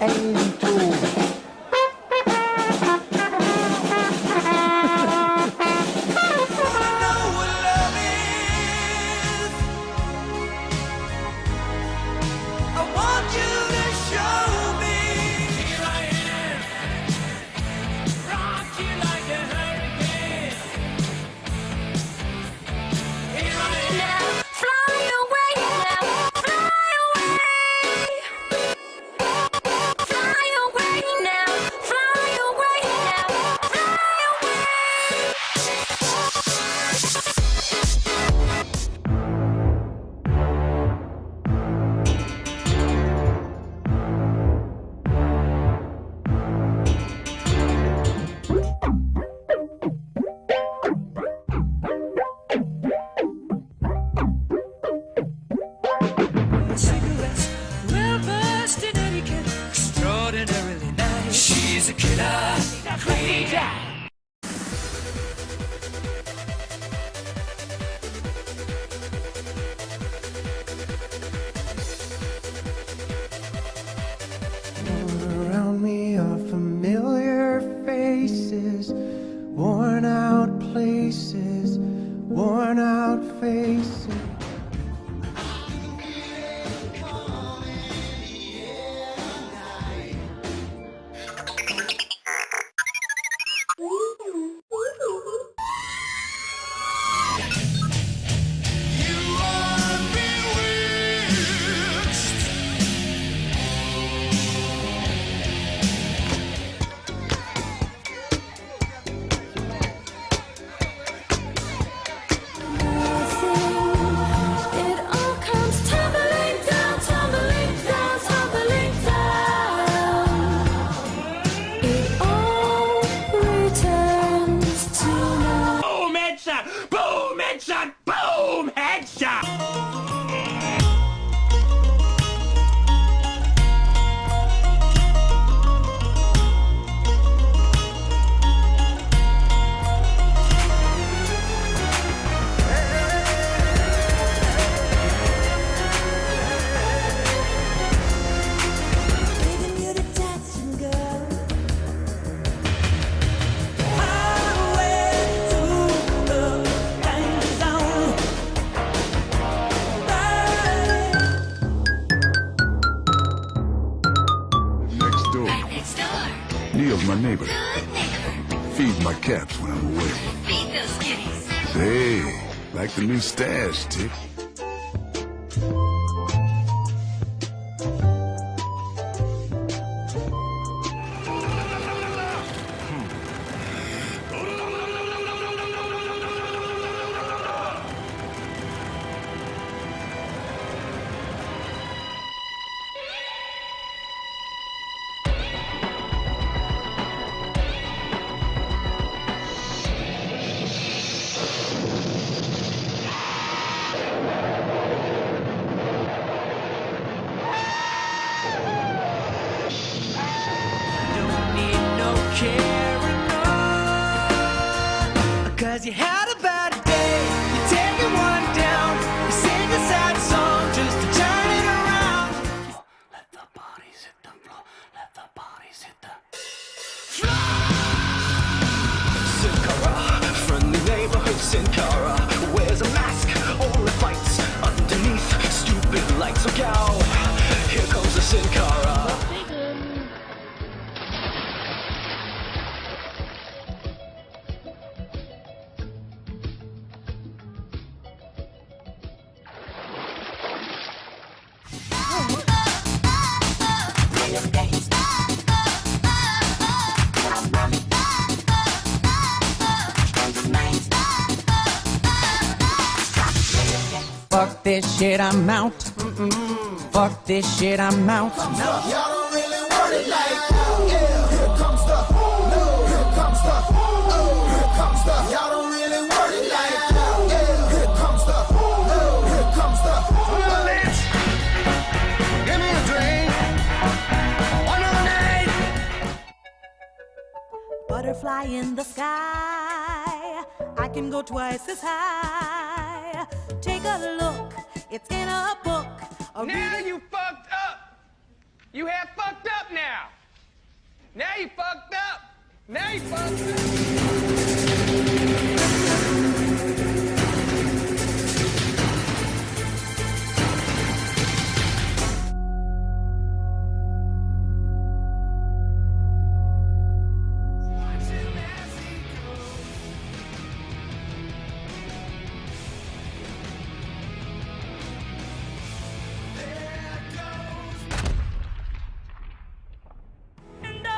into. She's a killer, crazy. Around me are familiar faces, worn out places, worn out faces. Boom, headshot! Boom, headshot! Neil's my neighbor. Feeds my cats when I'm away. Feed those kitties. Hey, like the new stash, Tick. Cause you had a bad day, you're taking one down, you sing a sad song just to turn it around. Let the bodies hit the floor, let the bodies hit the floor. Sin Cara, friendly neighborhood Sin Cara, wears a mask, only fights underneath stupid lights. Look out, here comes the Sin Cara. Fuck this shit, I'm out. Fuck this shit, I'm out. Y'all don't really want it like that. Yeah, here comes the no, here comes the oh, here comes the. Y'all don't really want it like that. Yeah, here comes the no, here comes the. Bitch, give me a drink. Another night. Butterfly in the sky, I can go twice as high. Take a look, it's in a book. Now you fucked up. You have fucked up now. Now you fucked up. Now you fucked up. And I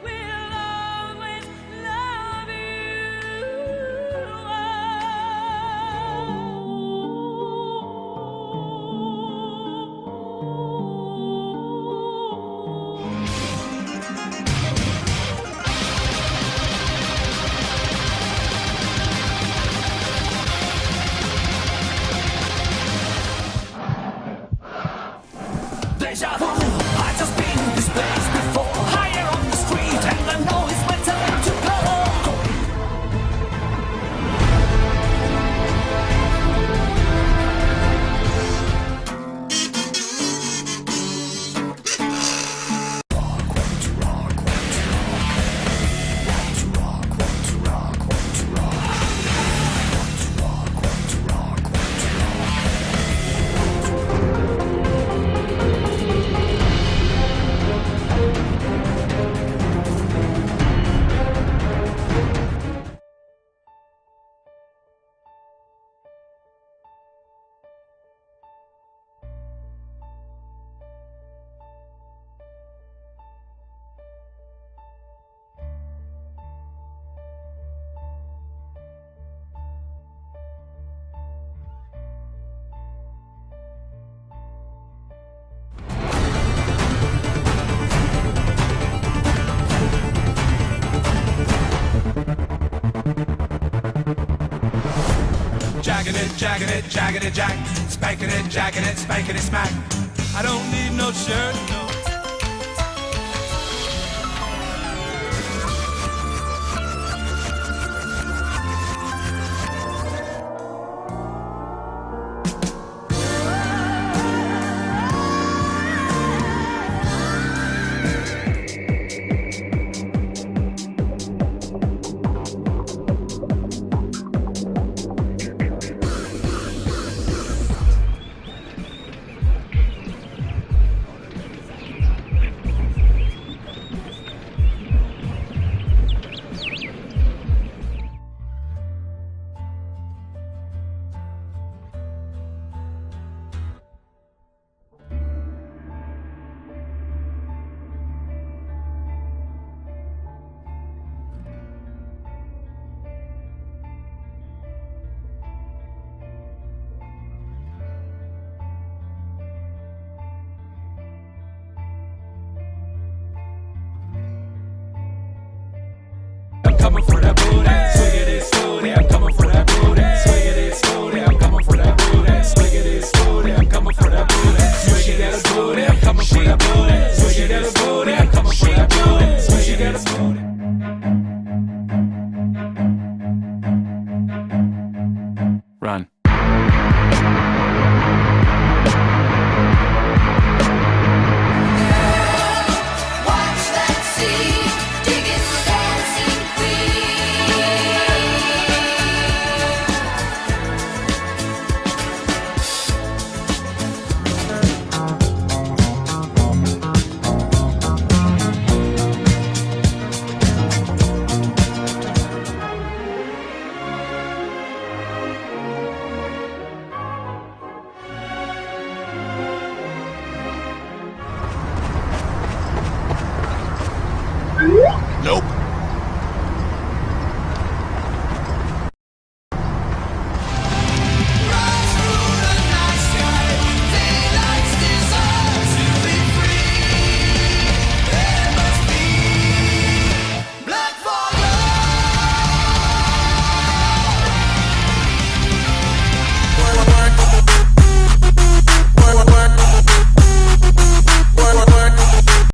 will always love Deja vu, I just been in this place before. Higher on the street, and I know it's my time to go. Jagging it, jack, spanking it, jacking it, spanking it, smack. I don't need no shirt, no. I'm coming for that booty. Swiggity slowly, I'm coming for that booty. Swiggity slowly, I'm coming for that booty. Swiggity slowly, I'm coming for that booty. Swiggity slowly, I'm coming for that booty.